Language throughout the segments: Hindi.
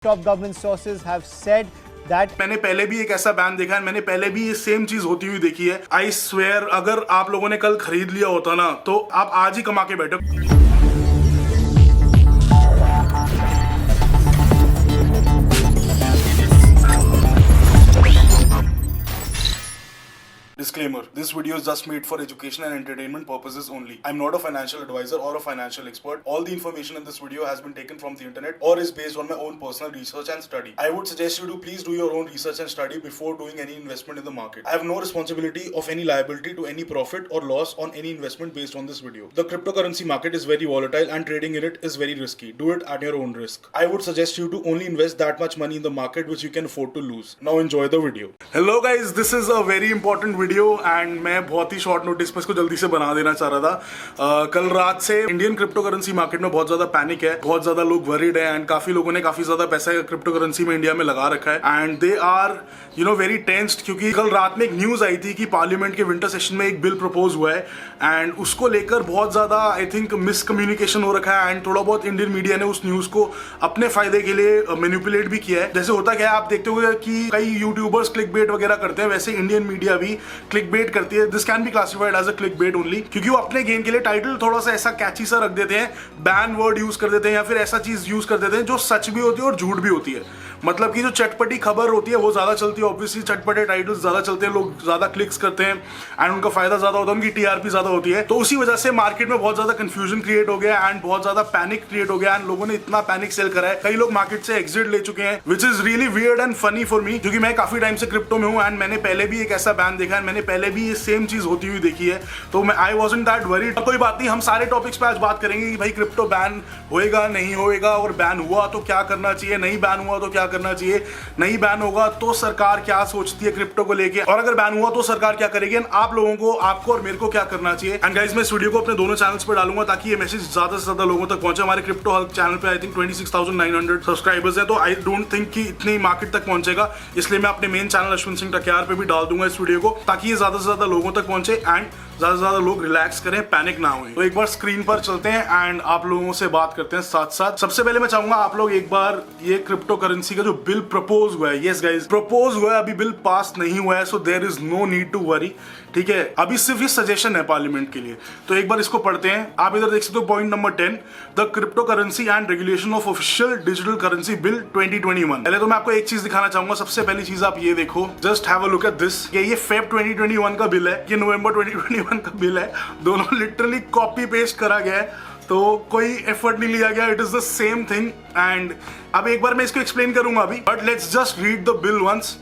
Top government sources have said that मैंने पहले भी एक ऐसा बैन देखा है, मैंने पहले भी ये सेम चीज होती हुई देखी है। आई स्वेयर अगर आप लोगों ने कल खरीद लिया होता ना तो आप आज ही कमा के बैठो। Disclaimer: This video is just made for education and entertainment purposes only. I'm not a financial advisor or a financial expert. All the information in this video has been taken from the internet or is based on my own personal research and study. I would suggest you to please do your own research and study before doing any investment in the market. I have no responsibility of any liability to any profit or loss on any investment based on this video. The cryptocurrency market is very volatile and trading in it is very risky. Do it at your own risk. I would suggest you to only invest that much money in the market which you can afford to lose. Now enjoy the video. Hello guys, this is a very important video and मैं बहुत ही शॉर्ट नोटिस पर इसको जल्दी से बना देना चाह रहा था। कल रात से इंडियन क्रिप्टो करेंसी मार्केट में बहुत ज्यादा पैनिक है, बहुत ज्यादा लोग वरीड है एंड काफी लोगों ने काफी ज्यादा पैसा क्रिप्टो करेंसी में इंडिया में लगा रखा है and they are very tensed क्योंकि कल रात में एक न्यूज आई थी कि पार्लियामेंट के विंटर सेशन में एक बिल प्रपोज हुआ है एंड उसको लेकर बहुत ज्यादा आई थिंक मिसकम्युनिकेशन हो रखा है एंड थोड़ा बहुत इंडियन मीडिया ने उस न्यूज को अपने फायदे के लिए मैनिपुलेट भी किया है। जैसे होता क्या है, आप देखते हो कि कई यूट्यूबर्स क्लिक बेट वगैरह करते हैं, वैसे इंडियन मीडिया भी क्लिक बेट करती है। This can be classified as a click bait only क्योंकि वो अपने गेन के लिए टाइटल थोड़ा सा ऐसा कैची सा रख देते हैं, बैन वर्ड यूज कर देते हैं या फिर ऐसा चीज यूज कर देते हैं जो सच भी होती है और झूठ भी होती है। मतलब कि जो चटपटी खबर होती है वो ज्यादा चलती है, ऑब्वियसली चटपटे टाइटल्स ज्यादा चलते हैं, लोग ज्यादा क्लिक्स करते हैं एंड उनका फायदा ज्यादा होता है, उनकी टीआरपी ज्यादा होती है। तो उसी वजह से मार्केट में बहुत ज्यादा कंफ्यूजन क्रिएट हो गया एंड बहुत ज्यादा पैनिक क्रिएट हो गया एंड लोगों ने इतना पैनिक सेल करा है, कई लोग मार्केट से एग्जिट ले चुके हैं which is really weird and funny for me क्योंकि मैं काफी टाइम से क्रिप्टो में हूँ एंड मैंने पहले भी एक ऐसा बैन देखा है, मैंने पहले भी ये सेम चीज होती हुई देखी है। तो मैं आई वॉजंट दैट वरीड। कोई बात नहीं, हम सारे टॉपिक्स पे आज बात करेंगे कि भाई क्रिप्टो बैन होएगा नहीं होएगा, और बैन हुआ तो क्या करना चाहिए, नहीं बैन हुआ तो क्या करना चाहिए, नहीं बैन होगा तो सरकार क्या सोचती है क्रिप्टो को लेके, और अगर बैन हुआ तो सरकार क्या करेगी, आप लोगों को, आपको और मेरे को क्या करना चाहिए। एंड गाइस, मैं इस वीडियो को अपने दोनों चैनल्स पर डालूंगा ताकि ये मैसेज ज्यादा से ज्यादा लोगों तक पहुंचे। हमारे क्रिप्टो हल्क चैनल पे आई थिंक 26,900 सब्सक्राइबर्स हैं, तो आई डोंट थिंक कि इतनी मार्केट तक पहुंचेगा, इसलिए मैं अपने मेन चैनल अश्विन सिंह टकयार पे भी डाल दूंगा इस वीडियो को ताकि ये ज्यादा से ज्यादा लोगों तक पहुंचे एंड ज्यादा से ज्यादा लोग रिलैक्स करें, पैनिक ना हुए। तो एक बार स्क्रीन पर चलते हैं एंड आप लोगों से बात करते हैं साथ साथ। सबसे पहले मैं चाहूंगा आप लोग एक बार ये क्रिप्टो करेंसी का जो बिल प्रपोज हुआ है, यस गाइस प्रपोज हुआ है, अभी बिल पास नहीं हुआ है, so there is no need to worry, ठीक है। अभी सिर्फ ये सजेशन है पार्लियामेंट के लिए, तो एक बार इसको पढ़ते हैं। आप इधर देख सकते हो point number 10, the crypto currency and regulation of official digital currency bill 2021। पहले तो मैं आपको एक चीज दिखाना चाहूंगा, सबसे पहली चीज आप ये देखो, just have a look at this. ये फेब 2021 का बिल है, ये नवंबर 2021 का बिल है, दोनों लिटरली कॉपी पेस्ट करा गया है, तो कोई एफर्ट नहीं लिया गया, it is the same thing. And अब एक बार मैं इसको एक्सप्लेन करूंगा अभी, but let's just read the bill once.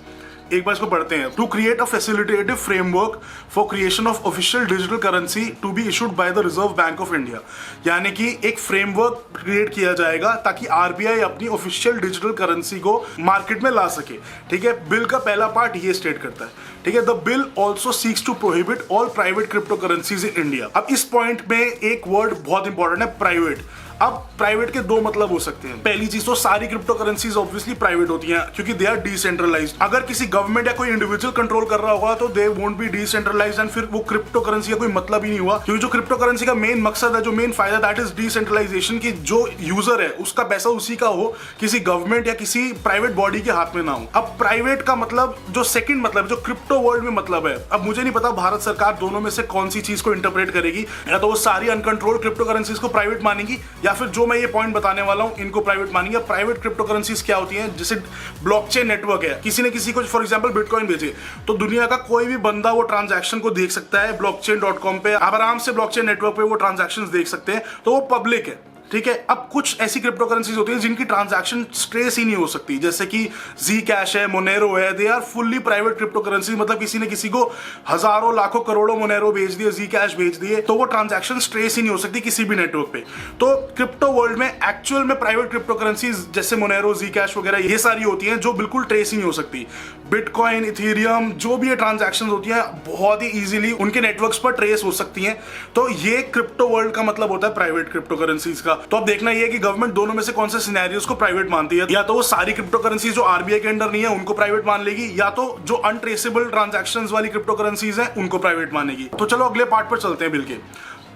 एक बार इसको पढ़ते हैं। To create a facilitative framework for creation of official digital currency to be issued by the Reserve Bank of India, यानी कि एक फ्रेमवर्क क्रिएट किया जाएगा ताकि आरबीआई अपनी ऑफिशियल डिजिटल करेंसी को मार्केट में ला सके, ठीक है। बिल का पहला पार्ट ये स्टेट करता है, ठीक है। The bill also seeks to prohibit all private crypto currencies in India. अब इस पॉइंट में एक वर्ड बहुत इंपॉर्टेंट है, प्राइवेट। अब प्राइवेट के दो मतलब हो सकते हैं। पहली चीज तो सारी क्रिप्टो करेंसीज ऑब्वियसली प्राइवेट होती हैं क्योंकि दे आर डिसेंट्रलाइज्ड। अगर किसी गवर्नमेंट या कोई इंडिविजुअल कंट्रोल कर रहा होगा तो they won't be decentralized and फिर वो क्रिप्टो करेंसी का कोई मतलब ही नहीं हुआ, क्योंकि जो क्रिप्टो करेंसी का मेन मकसद है, जो मेन फायदा, दैट इज डिसेंट्रलाइजेशन, की जो यूजर है उसका पैसा उसी का हो, किसी गवर्नमेंट या किसी प्राइवेट बॉडी के हाथ में ना हो। अब प्राइवेट का मतलब जो सेकंड मतलब जो क्रिप्टो वर्ल्ड में मतलब है, अब मुझे नहीं पता भारत सरकार दोनों में से कौन सी चीज को इंटरप्रेट करेगी, या तो वो सारी अनकंट्रोल्ड क्रिप्टो करेंसीज को प्राइवेट मानेगी या फिर जो मैं ये पॉइंट बताने वाला हूं इनको प्राइवेट मानेंगे। प्राइवेट क्रिप्टो करेंसीज क्या होती हैं, जैसे ब्लॉकचेन नेटवर्क है, किसी ने किसी को फॉर एग्जांपल बिटकॉइन भेजे तो दुनिया का कोई भी बंदा वो ट्रांजैक्शन को देख सकता है। blockchain.com पे आप आराम से ब्लॉकचेन नेटवर्क पे वो ट्रांजैक्शंस देख सकते हैं, तो वो पब्लिक है, ठीक है। अब कुछ ऐसी क्रिप्टो करेंसीज होती हैं जिनकी ट्रांजैक्शन ट्रेस ही नहीं हो सकती, जैसे कि जी कैश है, मोनेरो है, they are fully private crypto currency. मतलब किसी ने किसी को हजारों लाखों करोड़ों मोनेरो भेज दिए, जी कैश भेज दिए, तो वो ट्रांजैक्शन ट्रेस ही नहीं हो सकती किसी भी नेटवर्क पे। तो क्रिप्टो वर्ल्ड में एक्चुअल में प्राइवेट क्रिप्टो करेंसीज जैसे मोनेरो, जी कैश वगैरह ये सारी होती हैं जो बिल्कुल ट्रेस ही नहीं हो सकती। बिटकॉइन, इथेरियम, जो भी ये ट्रांजैक्शन होती है बहुत ही इजीली उनके नेटवर्क्स पर ट्रेस हो सकती हैं। तो ये क्रिप्टो वर्ल्ड का मतलब होता है प्राइवेट क्रिप्टो करेंसीज का। तो अब देखना ये है कि गवर्नमेंट दोनों में से कौन से सिनेरियोस को प्राइवेट मानती है, या तो वो सारी क्रिप्टो करेंसीज जो आरबीआई के अंडर नहीं है उनको प्राइवेट मान लेगी, या तो जो अनट्रेसेबल ट्रांजैक्शंस वाली क्रिप्टो करेंसीज हैं उनको प्राइवेट मानेगी। तो चलो अगले पार्ट पर चलते हैं बिल के।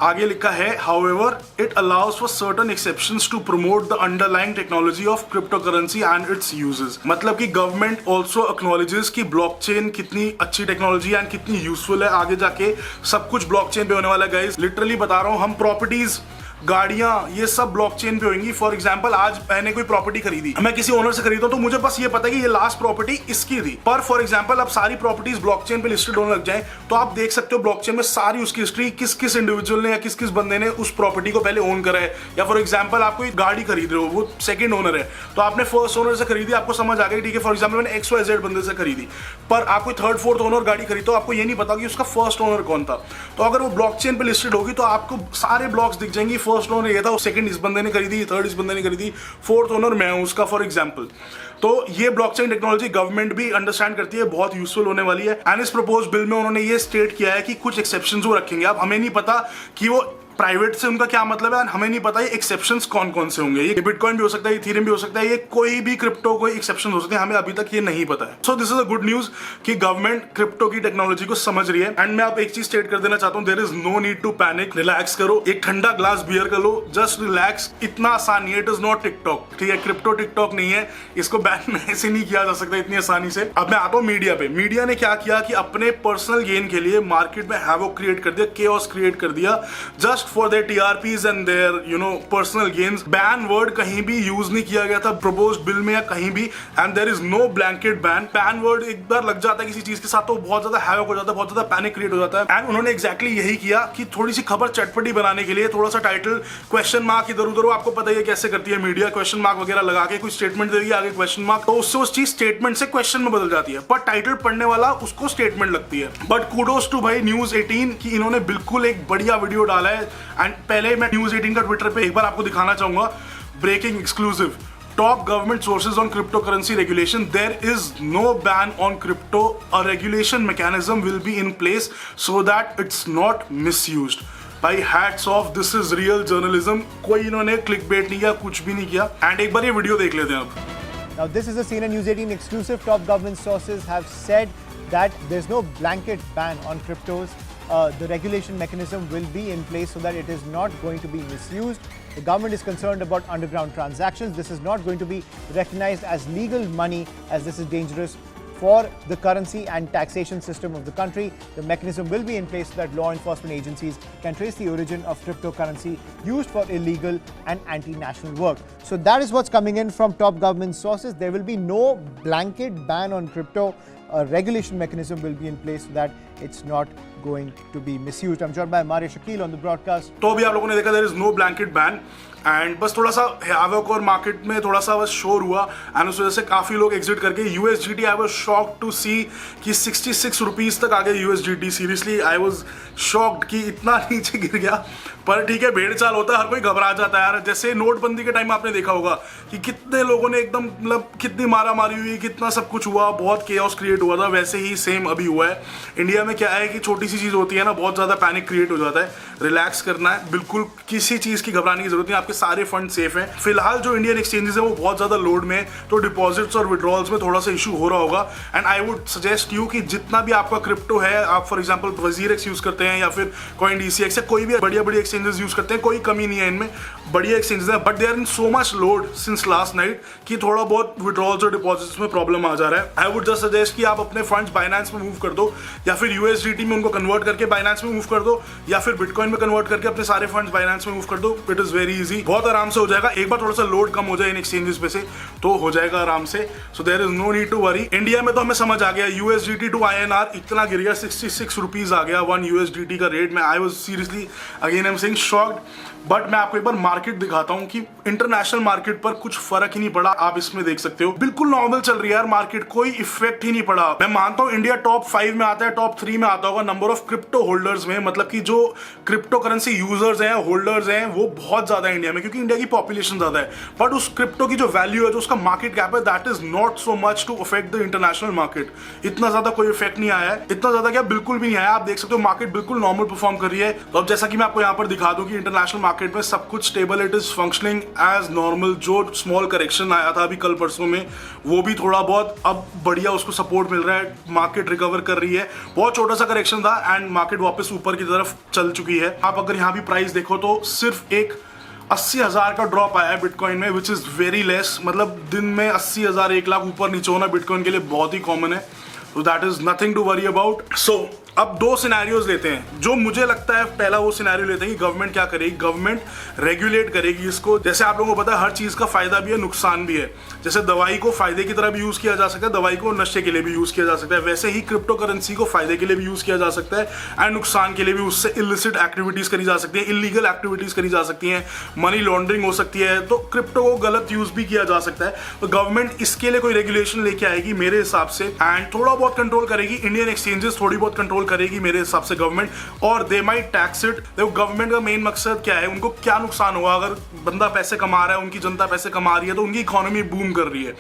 आगे लिखा है however it allows for certain exceptions to promote the underlying technology of cryptocurrency and its uses। मतलब कि गवर्नमेंट also acknowledges कि ब्लॉकचेन कितनी अच्छी टेक्नोलॉजी एंड कितनी यूजफुल है, आगे जाके सब कुछ ब्लॉकचेन पे होने वाला है गाइस। लिटरली बता रहा हूँ, हम प्रॉपर्टीज, गाड़ियां, ये सब ब्लॉकचेन पे होंगी। फॉर एग्जांपल आज मैंने कोई प्रॉपर्टी खरीदी, मैं किसी ओनर से खरीदा तो मुझे बस ये पता है कि ये लास्ट प्रॉपर्टी इसकी थी। पर फॉर एग्जांपल अब सारी प्रॉपर्टीज ब्लॉकचेन पे लिस्टेड होने लग जाए तो आप देख सकते हो ब्लॉकचेन में सारी उसकी हिस्ट्री, किस किस इंडिविजुअल ने या किस किस बंदे ने उस प्रॉपर्टी को पहले ओन करा है। या फॉर एग्जाम्पल आप कोई गाड़ी खरीद रहे हो, वो सेकंड ओनर है तो आपने फर्स्ट ओनर से खरीदी, आपको समझ आ गई ठीक है, फॉर एग्जाम्पल मैंने XYZ बंदे से खरीदी, पर आप कोई थर्ड फोर्थ ओनर गाड़ी खरीदते हो, आपको ये नहीं पता कि उसका फर्स्ट ओनर कौन था। तो अगर वो ब्लॉकचेन पे लिस्टेड होगी तो आपको सारे ब्लॉक्स दिख जाएंगे, फर्स्ट ओनर ये था, सेकंड इस बंदे ने खरीदी, थर्ड इस बंदे ने खरीदी, फोर्थ ओनर मैं हूं उसका, फॉर एग्जांपल। तो ये ब्लॉकचेन टेक्नोलॉजी गवर्नमेंट भी अंडरस्टैंड करती है, बहुत यूजफुल होने वाली है। एंड इस प्रपोज बिल में उन्होंने ये स्टेट किया है कि कुछ एक्सेप्शंस वो रखेंगे। अब हमें नहीं पता कि वो प्राइवेट से उनका क्या मतलब है, हमें नहीं पता ये एक्सेप्शंस कौन कौन से होंगे। ये बिटकॉइन भी हो सकता है, इथेरियम भी हो सकता है, ये कोई भी क्रिप्टो कोई एक्सेप्शन हो सकते हैं, हमें अभी तक ये नहीं पता है। So this is a good news कि गवर्नमेंट क्रिप्टो की टेक्नोलॉजी को समझ रही है। एंड मैं आप एक चीज स्टेट कर देना चाहता हूं, there is no need to panic, relax करो, एक ठंडा ग्लास बियर कर लो, जस्ट रिलैक्स। इतना आसान नहीं है, इट इज नॉट टिकटॉक, ठीक है, क्रिप्टो टिकटॉक नहीं है, इसको बैन ऐसे नहीं किया जा सकता इतनी आसानी से। अब मैं आता हूं मीडिया पे। मीडिया ने क्या किया कि अपने पर्सनल गेन के लिए मार्केट में हैवोक क्रिएट कर दिया, केओस क्रिएट कर दिया, just for their TRPs and their personal gains. Ban word कहीं भी यूज नहीं किया गया था प्रपोज्ड बिल में या कहीं भी, and there is no blanket ban. Ban word एक बार लग जाता है किसी चीज के साथ तो बहुत ज्यादा हैवोक हो जाता है, बहुत ज्यादा पैनिक क्रिएट हो जाता है। एंड उन्होंने एग्जैक्टली यही किया कि थोड़ी सी खबर चटपटी बनाने के लिए थोड़ा सा टाइटल क्वेश्चन मार्क इधर उधर, आपको पता ही है कैसे करती है मीडिया, क्वेश्चन मार्क वगैरह लगा के कोई स्टेटमेंट देगी, आगे क्वेश्चन मार्क, तो उससे उस चीज स्टेटमेंट से क्वेश्चन में बदल जाती है, पर टाइटल पढ़ने वाला उसको स्टेटमेंट लगती है। बट कूडोस टू भाई न्यूज 18 कि इन्होंने बिल्कुल एक बढ़िया वीडियो डाला है। एंड पहले मैं न्यूज 18 का ट्विटर पे एक बार आपको दिखाना चाहूंगा, breaking exclusive, top government sources on cryptocurrency regulation, there is no ban on crypto, a regulation mechanism will be in place so that it's not misused। भाई hats off, this is real journalism, कोई इन्होंने क्लिक बेट नहीं किया, कुछ भी नहीं किया। एंड एक बार ये वीडियो देख लेते हैं अब। Now this is a CNN News 18 exclusive. Top government sources have said that there's no blanket ban on cryptos. The regulation mechanism will be in place so that it is not going to be misused. The government is concerned about underground transactions. This is not going to be recognized as legal money, as this is dangerous for the currency and taxation system of the country. The mechanism will be in place so that law enforcement agencies can trace the origin of cryptocurrency used for illegal and anti-national work. So that is what's coming in from top government sources. There will be no blanket ban on crypto. A regulation mechanism will be in place so that it's not going to be misused. I'm joined by Mario Shakil on the broadcast. तो अभी आप लोगों ने देखा there is no blanket ban and बस थोड़ा सा हैवोक और मार्केट में थोड़ा सा बस शोर हुआ एंड उस वजह से काफी लोग एग्जिट करके USDT I was shocked to see कि 66 रुपीज तक आ गया USDT। Seriously I was shocked कि इतना नीचे गिर गया, पर ठीक है, भेड़ चाल होता है, हर कोई घबरा जाता है यार। जैसे नोटबंदी के टाइम आपने देखा होगा कि कितने लोगों ने एकदम मतलब कितनी मारा मारी हुई, कितना सब कुछ हुआ, बहुत केओस क्रिएट हुआ था, वैसे ही सेम अभी हुआ है। इंडिया में क्या है कि छोटी सी चीज होती है ना, बहुत ज्यादा पैनिक क्रिएट हो जाता है। रिलैक्स करना है, बिल्कुल किसी चीज की घबराने की जरूरत नहीं, आपके सारे फंड सेफ हैं। फिलहाल जो इंडियन एक्सचेंजेस है वो बहुत ज्यादा लोड में, तो डिपॉजिट्स और विड्रॉल्स में थोड़ा सा इशू हो रहा होगा। And I would suggest you कि जितना भी आपका क्रिप्टो है, आप फॉर एग्जांपल WazirX यूज करते हैं या फिर CoinDCX या कोई भी बढ़िया बढ़िया एक्सचेंजेस यूज करते हैं, कोई कमी नहीं है इनमें, बढ़िया एक्सचेंजेस है, but they are in so much load since last night कि थोड़ा बहुत विड्रॉल्स और डिपॉजिट्स में प्रॉब्लम आ जा रहा है। आई वुड जस्ट सजेस्ट कि आप अपने फंड्स बाइनेंस में मूव कर दो या फिर USDT में उनको कन्वर्ट करके बाइनेंस में मूव कर दो या फिर बिटकॉइन में कन्वर्ट करके अपने सारे फंड्स बाइनेंस में मूव कर दो। इट इज वेरी इजी, बहुत आराम से हो जाएगा। एक बार थोड़ा सा लोड कम हो जाए इन एक्सचेंजेस पे से तो हो जाएगा आराम से। So there is no need to worry. India में तो हमें समझ आ गया, USDT टू INR इतना गिर गया, 66 रुपीज आ गया 1 USDT का रेट में। I was seriously again I am saying shocked. But मैं आपको एक बार मार्केट दिखाता हूं कि इंटरनेशनल मार्केट पर कुछ फर्क ही नहीं पड़ा। आप इसमें देख सकते हो बिल्कुल नॉर्मल चल रही है यार मार्केट, कोई इफेक्ट ही नहीं पड़ा। मैं मानता हूं इंडिया टॉप 5 में आता है, टॉप 3 में आता होगा नंबर ऑफ क्रिप्टो होल्डर्स में, मतलब कि जो क्रिप्टो करेंसी यूजर्स हैं, होल्डर्स हैं, वो बहुत ज्यादा है इंडिया में, क्योंकि इंडिया की पॉपुलेशन ज्यादा है। बट उस क्रिप्टो की जो वैल्यू है, जो उसका मार्केट कैप है, that is not so much to affect the international market. इतना ज्यादा कोई इफेक्ट नहीं आया है, इतना ज्यादा क्या बिल्कुल भी नहीं आया। आप देख सकते हो मार्केट बिल्कुल नॉर्मल परफॉर्म कर रही है। तो अब जैसा कि मैं आपको यहाँ पर दिखा दूं कि इंटरनेशनल मार्केट में सब कुछ stable, it is functioning as normal. जो स्मॉल करेक्शन आया था अभी कल परसों में, वो भी थोड़ा बहुत अब बढ़िया उसको सपोर्ट मिल रहा है, मार्केट रिकवर कर रही है। बहुत छोटा सा करेक्शन था एंड मार्केट वापस ऊपर की तरफ चल चुकी है। आप अगर यहाँ भी प्राइस देखो तो सिर्फ एक 80,000 का ड्रॉप आया है बिटकॉइन में, विच इज वेरी लेस। मतलब दिन में 80,000 1 लाख ऊपर नीचे होना बिटकॉइन के लिए बहुत ही कॉमन है, तो that is nothing to worry about. So अब दो सिनेरियोज लेते हैं। जो मुझे लगता है पहला वो सिनेरियो लेते हैं कि गवर्नमेंट क्या करेगी, गवर्नमेंट रेगुलेट करेगी इसको। जैसे आप लोगों को पता है हर चीज का फायदा भी है, नुकसान भी है। जैसे दवाई को फायदे की तरह भी यूज किया जा सकता है, दवाई को नशे के लिए भी यूज किया जा सकता है, वैसे ही क्रिप्टो करेंसी को फायदे के लिए भी यूज किया जा सकता है एंड नुकसान के लिए भी। उससे इलिसिट एक्टिविटीज करी जा सकती है, इलीगल एक्टिविटीज करी जा सकती है, मनी लॉन्ड्रिंग हो सकती है, तो क्रिप्टो को गलत यूज भी किया जा सकता है। तो गवर्नमेंट इसके लिए कोई रेगुलेशन लेके आएगी मेरे हिसाब से, एंड थोड़ा बहुत कंट्रोल करेगी। इंडियन एक्सचेंजेस थोड़ी बहुत कंट्रोल करेगी मेरे हिसाब से गवर्नमेंट, और दे माइट टैक्स इट। देखो गवर्नमेंट का मेन मकसद क्या है, उनको क्या नुकसान होगा अगर बंदा पैसे कमा रहा है, उनकी जनता पैसे कमा रही है, तो उनकी इकोनॉमी बूम कर रही है।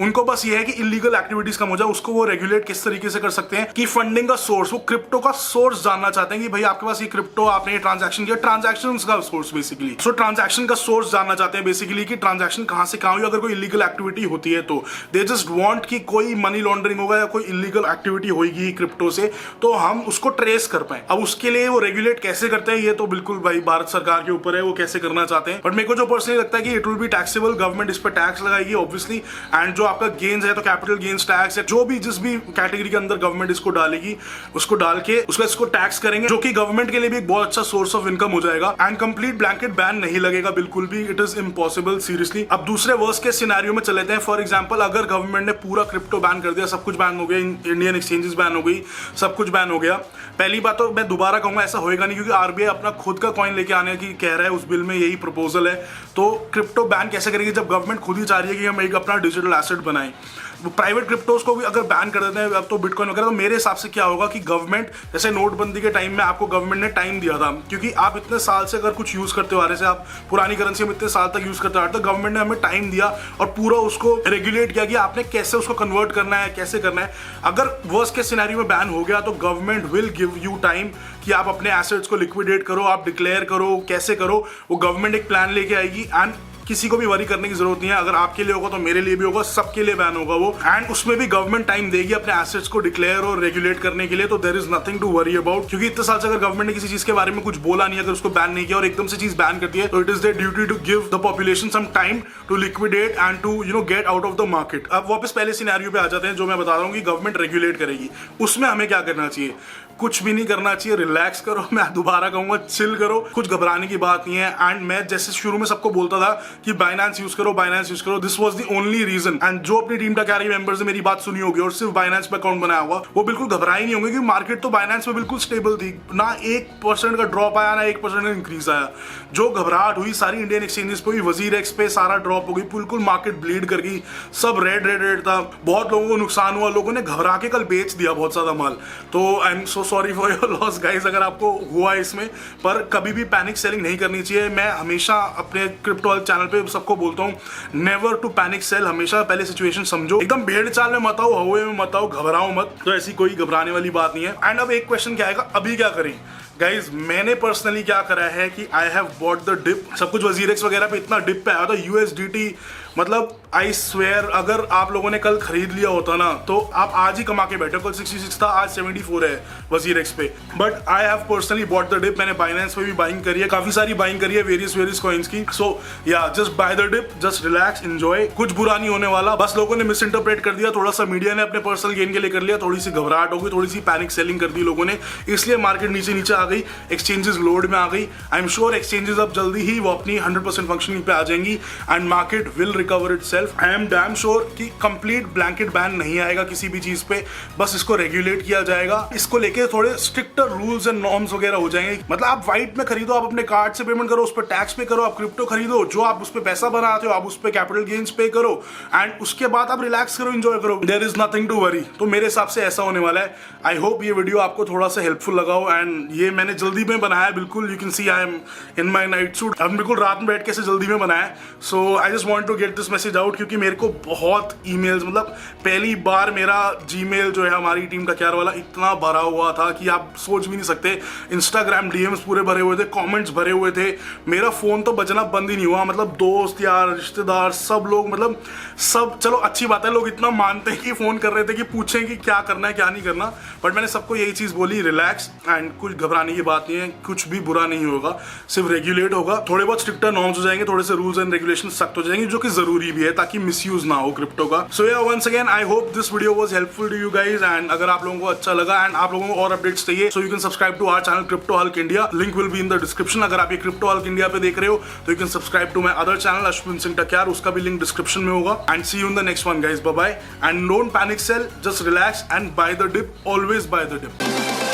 उनको बस ये है कि इलीगल एक्टिविटीज कम हो जाए। उसको वो रेगुलेट किस तरीके से कर सकते हैं कि फंडिंग का सोर्स, वो क्रिप्टो का सोर्स जानना चाहते हैं कि भाई आपके पास ये क्रिप्टो, आपने ये ट्रांजैक्शन किया, ट्रांजैक्शन का सोर्स बेसिकली। सो ट्रांजैक्शन का सोर्स जानना चाहते हैं बेसिकली कि ट्रांजैक्शन कहां से कहां हुई, अगर कोई इलीगल एक्टिविटी होती है तो दे जस्ट वांट कि कोई मनी लॉन्ड्रिंग होगा या कोई इलीगल एक्टिविटी होगी क्रिप्टो से, तो हम उसको ट्रेस कर पाए। अब उसके लिए वो रेगुलेट कैसे करते हैं ये तो बिल्कुल भाई भारत सरकार के ऊपर है, वो कैसे करना चाहते हैं। बट मेरे को जो पर्सनली लगता है कि it will be taxable, government इस पर टैक्स लगाएगी ऑब्वियसली, एंड जो आपका गेन्स है तो कैपिटल गेन्स टैक्स है, जो भी जिस भी कैटेगरी के अंदर गवर्नमेंट इसको डालेगी उसको डाल के इसको टैक्स करेंगे, जो कि गवर्नमेंट के लिए भी एक बहुत अच्छा सोर्स ऑफ इनकम हो जाएगा। एंड कंप्लीट ब्लैंकेट बैन नहीं लगेगा बिल्कुल भी, इट इज इम्पॉसिबल सीरियसली। अब दूसरे वर्स्ट के सिनेरियो में चले हैं। फॉर एग्जांपल अगर गवर्नमेंट ने पूरा क्रिप्टो बैन कर दिया, सब कुछ बैन हो गया, इंडियन एक्सचेंजेस बैन हो गई, सब कुछ बैन हो गया। पहली बात तो मैं दोबारा कहूंगा ऐसा होएगा नहीं, क्योंकि आरबीआई अपना खुद का कॉइन लेके आने की कह रहा है, उस बिल में यही प्रपोजल है। तो क्रिप्टो बैन कैसे करेगी जब गवर्नमेंट खुद ही चाह रही है कि हम एक अपना डिजिटल एसेट बनाएं। प्राइवेट क्रिप्टोज को भी अगर बैन कर देते हैं अब तो बिटकॉइन वगैरह, तो मेरे हिसाब से क्या होगा कि गवर्नमेंट, जैसे नोटबंदी के टाइम में आपको गवर्नमेंट ने टाइम दिया था, क्योंकि आप इतने साल से अगर कुछ यूज करते हो आ रहे से, आप पुरानी करेंसी में इतने साल तक यूज करते आ रहे, तो गवर्नमेंट ने हमें टाइम दिया और पूरा उसको रेगुलेट किया कि आपने कैसे उसको कन्वर्ट करना है, कैसे करना है। अगर वर्स्ट के सिनेरियो में बैन हो गया तो government will give you time कि आप अपने एसेट्स को लिक्विडेट करो, आप डिक्लेयर करो, कैसे करो, वो गवर्नमेंट एक प्लान लेके आएगी। एंड किसी को भी वरी करने की जरूरत नहीं है, अगर आपके लिए होगा तो मेरे लिए भी होगा, सबके लिए बैन होगा वो। एंड उसमें भी गवर्नमेंट टाइम देगी अपने एसेट्स को डिक्लेयर और रेगुलेट करने के लिए, तो there is nothing to worry about. क्योंकि इतने साल से अगर गवर्नमेंट ने किसी चीज के बारे में कुछ बोला नहीं, अगर उसको बैन नहीं किया और एकदम से चीज बैन करती है, तो it is their duty to give the population some time to liquidate and to get out of the market. अब वापस पहले सिनेरियो पे आ जाते हैं जो मैं बता रहा हूँ कि गवर्नमेंट रेगुलेट करेगी। उसमें हमें क्या करना चाहिए? कुछ भी नहीं करना चाहिए, रिलैक्स करो। मैं दोबारा कहूंगा चिल करो, कुछ घबराने की बात नहीं है। एंड मैं जैसे शुरू में सबको बोलता था कि बाइनेंस यूज करो, बाइनेंस यूज करो, this was the only reason. And जो अपनी टीम का कैरी मेंबर्स ने मेरी बात सुनी होगी और सिर्फ बाइनेंस पे अकाउंट बनाया होगा, वो बिल्कुल घबराए नहीं होंगे, क्योंकि मार्केट तो बाइनेंस पे बिल्कुल स्टेबल थी, ना 1% का ड्रॉप आया, ना 1% का इंक्रीज आया। जो घबराहट हुई सारी इंडियन एक्सचेंजेस पे हुई, वजीर एक्स पे सारा ड्रॉप हो गई, बिल्कुल मार्केट ब्लीड कर गई, सब रेड रेड रेड था, बहुत लोगों को नुकसान हुआ, लोगों ने घबरा के कल बेच दिया बहुत ज्यादा माल। तो I am so sorry for your loss guys अगर आपको हुआ इसमें, पर कभी भी पैनिक सेलिंग नहीं करनी चाहिए। मैं हमेशा अपने क्रिप्टो चैनल पे सबको बोलता हूँ, नेवर टू पैनिक सेल। हमेशा पहले सिचुएशन समझो, एकदम भेड़ चाल में मत आओ, हवे में मत आओ, घबराओ मत। तो ऐसी कोई घबराने वाली बात नहीं है। एंड अब एक क्वेश्चन क्या आएगा, अभी क्या करें? गाइज मैंने पर्सनली क्या करा है कि I have bought the dip. सब कुछ वजीरेक्स वगैरह पे इतना डिप पे आया था, यूएसडीटी, मतलब आई स्वेयर अगर आप लोगों ने कल खरीद लिया होता ना तो आप आज ही कमा के बैठे। कल 66 था, आज 74 है वजीरेक्स पे। But I have personally bought the dip. मैंने बाइनेंस पे भी बाइंग करी है, काफी सारी बाइंग करी है वेरियस कॉइन्स की। सो या just buy the dip, just relax, enjoy, कुछ बुरा नहीं होने वाला। बस लोगों ने मिस इंटरप्रेट कर दिया, थोड़ा सा मीडिया ने अपने पर्सनल गेन के लिए कर लिया, थोड़ी सी घबराहट हो गई, थोड़ी सी पैनिक सेलिंग कर दी लोगों ने, इसलिए मार्केट नीचे आ गई, एक्सचेंजेस लोड में आ गई। आई एम श्योर एक्सचेंजेस अब जल्दी ही वो अपनी 100% फंक्शनिंग पे आ जाएंगी and market will recover itself. I am damn sure कि कंप्लीट ब्लैंकेट बैन नहीं आएगा किसी भी चीज पे, बस इसको रेगुलेट किया जाएगा। इसको लेके थोड़े स्ट्रिक्टर रूल्स एंड नॉर्म्स वगैरह हो जाएंगे। मतलब आप व्हाइट में खरीदो, आप अपने कार्ड से पेमेंट करो, उस पर टैक्स पे करो। आप क्रिप्टो खरीदो, जो आप उस पर पैसा बनाते हो आप उस पर कैपिटल गेन्स पे करो एंड उसके बाद आप रिलैक्स करो, एंजॉय करो। There is nothing to worry. तो मेरे हिसाब से ऐसा होने वाला है। आई होप ये वीडियो आपको थोड़ा सा हेल्पफुल लगा हो। एंड ये मैंने जल्दी में बनाया, बिल्कुल you can see I am in my night suit. अब बिल्कुल रात में बैठ के जल्दी में बनाया। So I just want to get get this message out, क्योंकि मेरे को बहुत ईमेल्स, मतलब पहली बार मेरा जीमेल जो है हमारी टीम का केयर वाला इतना भरा हुआ था कि आप सोच भी नहीं सकते। इंस्टाग्राम डीएम्स पूरे भरे हुए थे, कमेंट्स भरे हुए थे, मेरा फोन तो बजना बंद ही नहीं हुआ। मतलब दोस्त यार, रिश्तेदार, सब लोग, मतलब सब, चलो अच्छी बात है लोग इतना मानते हैं कि फोन कर रहे थे कि पूछें कि क्या करना है क्या नहीं करना, बट मैंने सबको यही चीज बोली, रिलैक्स एंड कुछ घबराने की बात नहीं है, कुछ भी बुरा नहीं होगा, सिर्फ रेगुलेट होगा, थोड़े बहुत स्ट्रिक्टर नॉर्म्स हो जाएंगे, थोड़े से रूल्स एंड रेगुलेशन सख्त हो जाएंगे, जो कि जरूरी भी है ताकि मिसयूज ना हो क्रिप्टो का। सो या once again I hope this video was helpful to you guys, and अगर आप लोगों को अच्छा लगा एंड आप लोगों को और अपडेट्स चाहिए, so you can subscribe to our channel Crypto Hulk India, link will be in the description. अगर आप ये क्रिप्टो हल्क इंडिया पे देख रहे हो तो you can subscribe to my other channel Ashwin Singh Takyar, उसका भी लिंक डिस्क्रिप्शन में होगा। And see you in the next one guys, bye bye, and don't panic sell, just relax and buy the dip, always buy the dip.